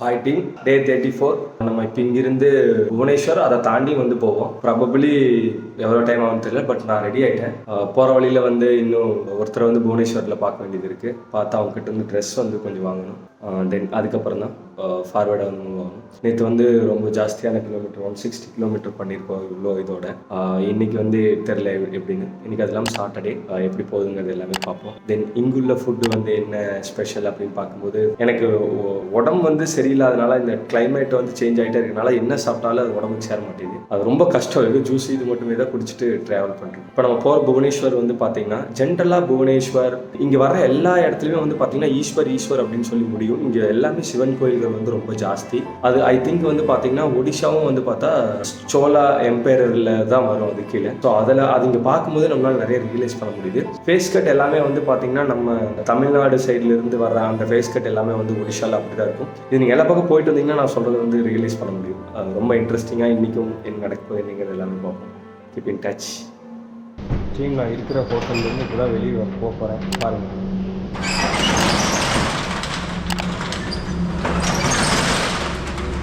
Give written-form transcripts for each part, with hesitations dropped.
Hi team, day 34 நம்ம இப்போ இங்கிருந்து புவனேஸ்வர் அதை தாண்டி வந்து போவோம். ப்ராபபிளி எவ்வளோ டைம் ஆகும் தெரியல, பட் நான் ரெடி ஆகிட்டேன். போகிற வழியில் வந்து இன்னும் ஒருத்தரை வந்து புவனேஸ்வரில் பார்க்க வேண்டியது இருக்குது. பார்த்து அவங்ககிட்ட வந்து ட்ரெஸ் வந்து கொஞ்சம் வாங்கணும். தென் அதுக்கப்புறம் தான் ஃபார்வேர்டாக வந்து மூவ் ஆகணும். நேற்று வந்து ரொம்ப ஜாஸ்தியான கிலோமீட்டர் 160 கிலோமீட்டர் பண்ணியிருக்கோம் இவ்வளோ இதோட. இன்றைக்கி வந்து தெரில எப்படின்னு. இன்றைக்கி அதெல்லாம் சாட்டர்டே எப்படி போகுதுங்கிறது எல்லாமே பார்ப்போம். தென் இங்குள்ள ஃபுட்டு வந்து என்ன ஸ்பெஷல் அப்படின்னு பார்க்கும்போது எனக்கு உடம்பு வந்து சரியில்லாதனால இந்த கிளைமேட் வந்து சேஞ்ச் ஆகிட்டே இருக்கனால என்ன சாப்பிட்டாலும் அது உடம்புக்கு சேர மாட்டேங்குது. அது ரொம்ப கஷ்டம். எது ஜூஸ் இது மட்டுமே தான் குடிச்சிட்டு ட்ராவல் பண்ணுறோம். இப்போ நம்ம போகிற புவனேஸ்வர் வந்து பார்த்தீங்கன்னா ஜென்ரலாக புவனேஸ்வர் இங்கே வர எல்லா இடத்துலையுமே வந்து பார்த்தீங்கன்னா ஈஸ்வர் அப்படின்னு சொல்லி முடியும். இங்கே எல்லாமே சிவன் கோயில்கள் வந்து ரொம்ப ஜாஸ்தி. அது ஐ திங்க் வந்து பார்த்தீங்கன்னா ஒடிஷாவும் வந்து பார்த்தா சோலா எம்பையரில் தான் வரும் அது கீழே. ஸோ அதில் அது இங்கே பார்க்கும்போது நம்மளால் நிறைய ரியலைஸ் பண்ண முடியுது. ஃபேஸ் கட் எல்லாமே வந்து பார்த்தீங்கன்னா நம்ம தமிழ்நாடு சைட்லேருந்து வர அந்த ஃபேஸ் கட் எல்லாமே வந்து ஒடிஷாவில் அப்படி தான் இருக்கும். இது நீங்கள் எல்லா பக்கம் போயிட்டு வந்தீங்கன்னா நான் சொல்கிறது வந்து ரியலைஸ் பண்ண முடியும். அது ரொம்ப இன்ட்ரெஸ்டிங்காக இன்றைக்கும் என்ன நடக்கும் என்னங்கிறது எல்லாமே பார்ப்போம். Keep in touch. டீம் நான் இருக்கிற ஹோட்டல்லேருந்து இப்போ தான் வெளியே போக போகிறேன். பாருங்கள்.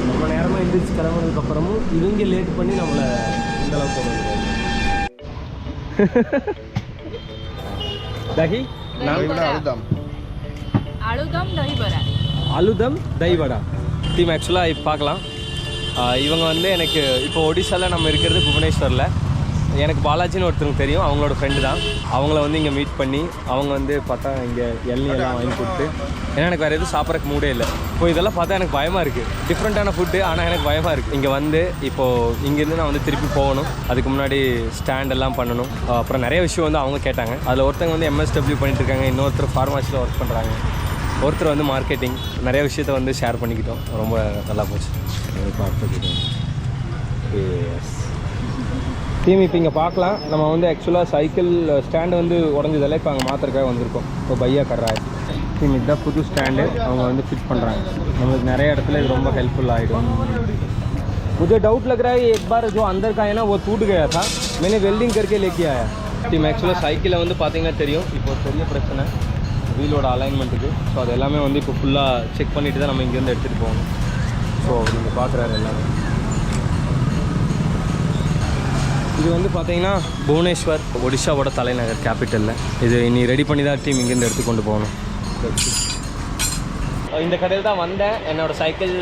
ரொம்ப நேரமாக எந்திரிச்சு கிளம்புனதுக்கப்புறமும் இவங்க லேட் பண்ணி நம்மளை இந்த அளவுக்கு போக முடியாது. தஹி அலுதம் தைவடா டீம் ஆக்சுவலாக இப்போ பார்க்கலாம். இவங்க வந்து எனக்கு இப்போ ஒடிசாவில் நம்ம இருக்கிறது புவனேஸ்வரில். எனக்கு பாலாஜின்னு ஒருத்தருக்கு தெரியும், அவங்களோட ஃப்ரெண்டு தான். அவங்கள வந்து இங்கே மீட் பண்ணி அவங்க வந்து பார்த்தா இங்கே எல்லாம் வாங்கி கொடுத்து, ஏன்னா எனக்கு வேறு எதுவும் சாப்பிட்றக்கு மூடே இல்லை. இப்போ இதெல்லாம் பார்த்தா எனக்கு பயமாக இருக்குது. டிஃப்ரெண்ட்டான ஃபுட்டு, ஆனால் எனக்கு பயமாக இருக்குது. இங்கே வந்து இப்போது இங்கேருந்து நான் வந்து திருப்பி போகணும். அதுக்கு முன்னாடி ஸ்டாண்டெல்லாம் பண்ணணும். அப்புறம் நிறைய விஷயம் வந்து அவங்க கேட்டாங்க. அதில் ஒருத்தங்க வந்து MSW பண்ணிட்டு இருக்காங்க, இன்னொருத்தர் ஃபார்மசியில் ஒர்க் பண்ணுறாங்க, ஒருத்தர் வந்து மார்க்கெட்டிங். நிறைய விஷயத்த வந்து ஷேர் பண்ணிக்கிட்டோம். ரொம்ப நல்லா போச்சு. டீம் இப்போ இங்கே பார்க்கலாம். நம்ம வந்து ஆக்சுவலாக சைக்கிள் ஸ்டாண்டு வந்து உடஞ்சதெல்லாம் இப்போ அங்கே மாத்திரக்காக வந்திருக்கோம். இப்போ பையா கர்றாரு டீம். இதுதான் புது ஸ்டாண்டு அவங்க வந்து ஃபிட் பண்ணுறாங்க. நம்மளுக்கு நிறைய இடத்துல இது ரொம்ப हेल्पफुल ஆகிடும். मुझे डाउट लग रहा है एक बार जो अंदर का है ना वो टूट गया था, मैंने वेल्डिंग करके लेके आया. டீம் ஆக்சுவலாக சைக்கிளை வந்து பார்த்தீங்கன்னா தெரியும் இப்போ ஒரு பெரிய பிரச்சனை வீலோட அலைன்மெண்ட்டுக்கு. ஸோ அது எல்லாமே வந்து இப்போ ஃபுல்லாக செக் பண்ணிவிட்டு தான் நம்ம இங்கேருந்து எடுத்துகிட்டு போகணும். ஸோ நீங்கள் பார்க்குறாரு எல்லாமே. இது வந்து பார்த்தீங்கன்னா புவனேஸ்வர் ஒடிஷாவோட தலைநகர் கேபிட்டலில். இது இனி ரெடி பண்ணி தான் டீம் இங்கேருந்து எடுத்து கொண்டு போகணும். இந்த கடையில் தான் வந்தேன். என்னோடய சைக்கிள்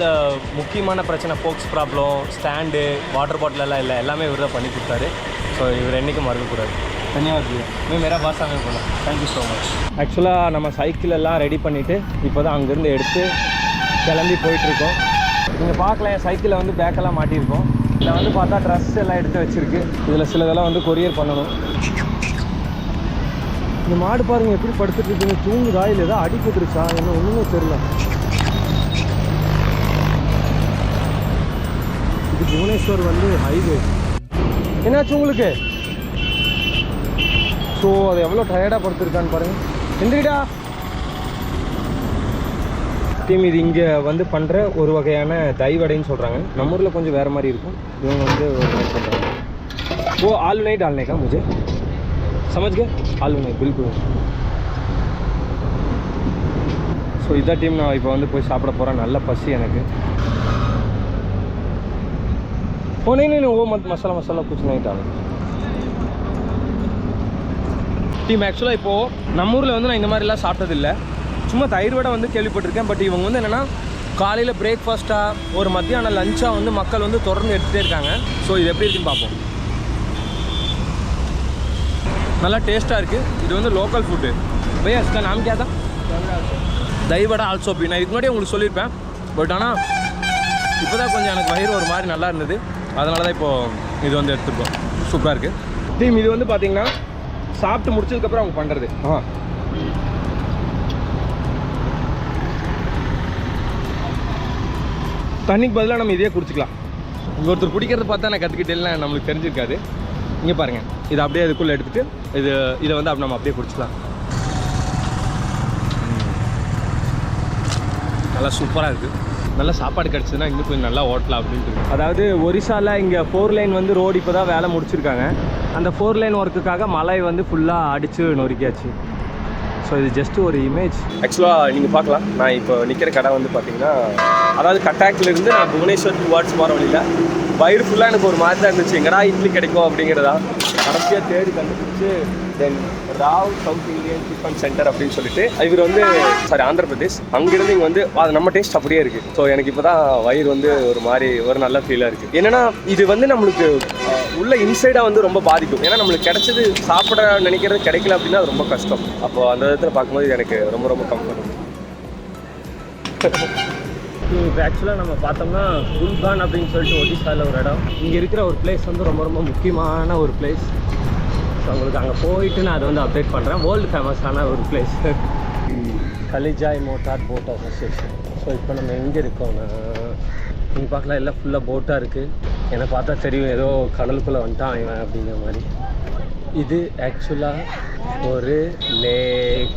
முக்கியமான பிரச்சனை ஃபோக்ஸ் ப்ராப்ளம், ஸ்டாண்டு, வாட்டர் பாட்டிலெல்லாம் இல்லை, எல்லாமே இவர் தான் பண்ணி கொடுத்தாரு. ஸோ இவர் என்றைக்கும் மறக்கக்கூடாது. தன்யவாத் மே மேரா பாஸ் ஆக போகலாம். Thank you so much. ஆக்சுவலாக நம்ம சைக்கிள் எல்லாம் ரெடி பண்ணிவிட்டு இப்போ தான் அங்கேருந்து எடுத்து கிளம்பி போயிட்டுருக்கோம். நீங்கள் பார்க்கலாம், என் சைக்கிளில் வந்து பேக்கெல்லாம் மாட்டியிருக்கோம். இதில் வந்து பார்த்தா ட்ரெஸ் எல்லாம் எடுத்து வச்சுருக்கு. இதில் சிலதெல்லாம் வந்து கொரியர் பண்ணணும். இந்த மாடு பாருங்கள் எப்படி படுத்துட்டு இருக்குங்க. தூங்குதா இல்லை ஏதாவது அடிபட்டுருச்சா என்ன ஒன்றுமே தெரியல. இது புவனேஸ்வர் வந்து ஹைவே. என்னாச்சு உங்களுக்கு? ஸோ அது எவ்வளோ டயர்டாக படுத்துருக்கான்னு பாருங்கள். எந்திரிடா டீம். இது இங்கே வந்து பண்ணுற ஒரு வகையான தைவடைன்னு சொல்கிறாங்க. நம்ம ஊரில் கொஞ்சம் வேறு மாதிரி இருக்கும். இவங்க வந்து ஒரு மாதிரி பண்ணுறாங்க. ஓ ஆலு நைட் डालने मुझे समझ गए? आलू नहीं बिल्कुल. ஸோ இதான் டீம். நான் இப்போ வந்து போய் சாப்பிட போகிறேன். நல்ல பசி எனக்கு. ஓ नहीं ஓ மசாலா कुछ नहीं डाल டீம். ஆக்சுவலாக இப்போது நம்ம ஊரில் வந்து நான் இந்த மாதிரிலாம் சாப்பிட்டதில்லை. சும்மா தயிர் வடை வந்து கேள்விப்பட்டிருக்கேன். பட் இவங்க வந்து என்னென்னா காலையில் பிரேக்ஃபாஸ்ட்டாக ஒரு மத்தியானம் லஞ்சாக வந்து மக்கள் வந்து தொடர்ந்து எடுத்துகிட்டே இருக்காங்க. ஸோ இது எப்படி இருக்குன்னு பார்ப்போம். நல்லா டேஸ்ட்டாக இருக்குது. இது வந்து லோக்கல் ஃபுட்டு. பையா इसका नाम क्या था? தயிர் வடை ஆல்சோ பி. நான் இதுக்கு முன்னாடி உங்களுக்கு சொல்லியிருப்பேன். பட் ஆனால் இப்போ தான் கொஞ்சம் எனக்கு வயிறு ஒரு மாதிரி நல்லா இருந்தது. அதனால தான் இப்போது இது வந்து எடுத்துருக்கோம். சூப்பராக இருக்குது டீம். இது வந்து பார்த்திங்கன்னா சாப்பிட்டு முடிச்சதுக்கப்புறம் அவங்க பண்ணுறது. தண்ணிக்கு பதிலாக நம்ம இதே குடிச்சிக்கலாம். இங்கே ஒருத்தர் குடிக்கிறது பார்த்தா நான் கற்றுக்கிட்டேன், நம்மளுக்கு தெரிஞ்சிருக்காது. இங்கே பாருங்கள், இதை அப்படியே அதுக்குள்ளே எடுத்துகிட்டு இதை வந்து நம்ம அப்படியே குடிச்சிக்கலாம். நல்லா சூப்பராக இருக்குது. நல்ல சாப்பாடு கிடச்சிதுன்னா இன்னும் கொஞ்சம் நல்லா ஓட்டலாம் அப்படின்ட்டு. அதாவது ஒரிசாவில் இங்கே 4 லைன் வந்து ரோடு இப்போ தான் வேலை முடிச்சிருக்காங்க. அந்த 4 லைன் ஒர்க்குக்காக மழை வந்து ஃபுல்லாக அடித்து நொறுக்கியாச்சு. ஸோ இது ஜஸ்ட்டு ஒரு இமேஜ். ஆக்சுவலாக நீங்கள் பார்க்கலாம், நான் இப்போ நிற்கிற கடை வந்து பார்த்தீங்கன்னா அதாவது கட்டாக்லேருந்து நான் புவனேஸ்வர் டுவார்ட்ஸ் போகிற வழியில் வயிறு ஃபுல்லாக எனக்கு ஒரு மாதிரி தான் இருந்துச்சு, எங்கடா இட்லி கிடைக்கும் அப்படிங்கிறதா கடைசியாக தேடி கண்டுபிடிச்சு தென் Rao South Indian tiffin centre அப்படின்னு சொல்லிட்டு இவர் வந்து ஆந்திர பிரதேஷ், அங்கேருந்து இங்கே வந்து அது நம்ம டேஸ்ட் அப்படியே இருக்குது. ஸோ எனக்கு இப்போ தான் வயிறு வந்து ஒரு மாதிரி ஒரு நல்ல ஃபீலாக இருக்குது. என்னென்னா இது வந்து நம்மளுக்கு உள்ள இன்சைடாக வந்து ரொம்ப பாதிக்கும். ஏன்னா நம்மளுக்கு கிடைச்சது சாப்பிட நினைக்கிறது கிடைக்கல அப்படின்னா அது ரொம்ப கஷ்டம். அப்போது அந்த விதத்தில் பார்க்கும்போது எனக்கு ரொம்ப ரொம்ப கம்ஃபர்டபுள். இப்போ ஆக்சுவலாக நம்ம பார்த்தோம்னா குல்கான் அப்படின்னு சொல்லிட்டு ஒடிசாவில் ஒரு இடம். இங்கே இருக்கிற ஒரு பிளேஸ் வந்து ரொம்ப ரொம்ப முக்கியமான ஒரு பிளேஸ். ஸோ உங்களுக்கு அங்கே போயிட்டு நான் அதை வந்து அப்டேட் பண்ணுறேன். வேர்ல்டு ஃபேமஸான ஒரு பிளேஸ் கலிஜாய் மோட்டார் போட் அசோசியேஷன். ஸோ இப்போ நம்ம எங்கே இருக்கோம்னா நீங்கள் பார்க்கலாம் எல்லாம் ஃபுல்லாக போட்டாக இருக்குது. என்னை பார்த்தா தெரியும் ஏதோ கடலுக்குள்ளே வந்துட்டான் இவன் அப்படிங்கிற மாதிரி. இது ஆக்சுவலாக ஒரு லேக்.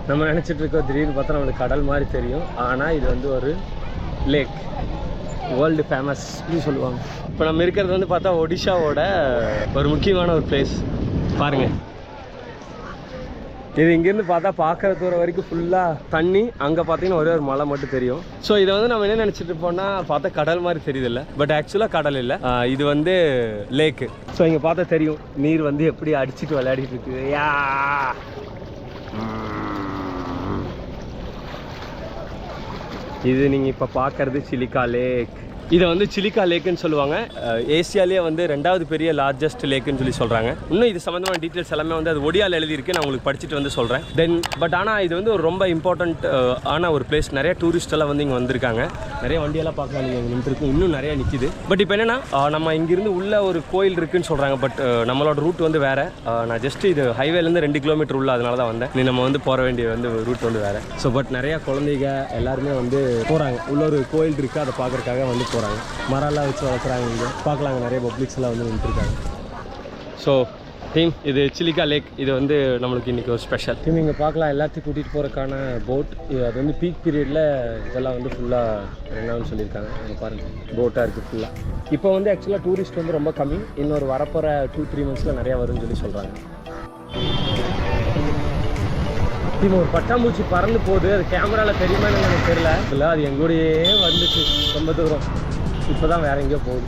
நம்ம நினச்சிட்டு இருக்கோம் திடீர்னு பார்த்தா நம்மளுக்கு கடல் மாதிரி தெரியும், ஆனால் இது வந்து ஒரு லேக், வேர்ல்டு ஃபேமஸ் அப்படின்னு சொல்லுவாங்க. இப்போ நம்ம இருக்கிறது வந்து பார்த்தா ஒடிஷாவோட ஒரு முக்கியமான ஒரு பிளேஸ் பாருங்கள். இது இங்கேருந்து பார்த்தா பார்க்குற தூரம் வரைக்கும் ஃபுல்லாக தண்ணி, அங்கே பார்த்தீங்கன்னா ஒரே ஒரு மலை மட்டும் தெரியும். ஸோ இதை வந்து நம்ம என்ன நினச்சிட்டு இருப்போம்னா பார்த்தா கடல் மாதிரி தெரியுது இல்லை, பட் ஆக்சுவலாக கடல் இல்லை, இது வந்து லேக்கு. ஸோ இங்கே பார்த்தா தெரியும் நீர் வந்து எப்படி அடிச்சுட்டு விளையாடிட்டு இருக்குது. யா இது நீங்கள் இப்போ பார்க்குறது சிலிக்கா லேக். இதை வந்து சிலிக்கா லேக்குன்னு சொல்லுவாங்க. ஏசியாலேயே வந்து 2வது பெரிய லார்ஜஸ்ட் லேக்குன்னு சொல்லி சொல்கிறாங்க. இன்னும் இது சம்மந்தமான டீட்டெயில்ஸ் எல்லாமே வந்து அது ஒடியாவில் எழுதியிருக்கு, நான் உங்களுக்கு படிச்சுட்டு வந்து சொல்கிறேன். தென் பட் ஆனால் இது வந்து ஒரு ரொம்ப இம்பார்ட்டண்ட் ஆன ஒரு பிளேஸ். நிறைய டூரிஸ்ட் எல்லாம் வந்து இங்கே வந்திருக்காங்க. நிறைய வண்டியெல்லாம் பார்க்கலாம், நீங்கள் இங்கே நின்றுருக்கு, இன்னும் நிறையா நிற்கிது. பட் இப்போ என்னென்னா நம்ம இங்கேருந்து உள்ள ஒரு கோயில் இருக்குதுன்னு சொல்கிறாங்க, பட் நம்மளோட ரூட் வந்து வேறு. நான் ஜஸ்ட்டு இது ஹைவேலேருந்து 2 கிலோமீட்டர் உள்ள, அதனால தான் வந்தேன். நம்ம வந்து போகிற வேண்டிய வந்து ரூட் வந்து வேறு. ஸோ பட் நிறையா குழந்தைங்க எல்லாருமே வந்து போகிறாங்க. உள்ள ஒரு கோயில் இருக்குது, அதை பார்க்குறதுக்காக வந்து போகிறாங்க. மரம்லாம் வச்சு வளர்க்குறாங்க. இங்கே பார்க்கலாங்க, நிறைய பப்ளிக்ஸ் எல்லாம் வந்து நின்றுருக்காங்க. ஸோ டீம் இது சிலிக்கா லேக், இது வந்து நம்மளுக்கு இன்றைக்கி ஒரு ஸ்பெஷல் டீம். இங்கே பார்க்கலாம் எல்லாத்தையும் கூட்டிகிட்டு போகிறதுக்கான போட். அது வந்து பீக் பீரியடில் இதெல்லாம் வந்து ஃபுல்லாக என்னன்னு சொல்லியிருக்காங்க. அங்கே பாருங்கள் போட்டாக இருக்குது ஃபுல்லாக. இப்போ வந்து ஆக்சுவலாக டூரிஸ்ட் வந்து ரொம்ப கம்மி, இன்னொரு வரப்போகிற 2-3 மந்த்ஸில் நிறையா வரும்னு சொல்லி சொல்கிறாங்க. டீம் ஒரு பட்டாம்பூச்சி பறந்து போகுது, அது கேமராவில் தெரியுமான்னு எனக்கு தெரியல. இல்லை அது எங்கூடையே வந்துச்சு ரொம்ப தூரம், இப்போ தான் வேறு எங்கேயோ போகுது.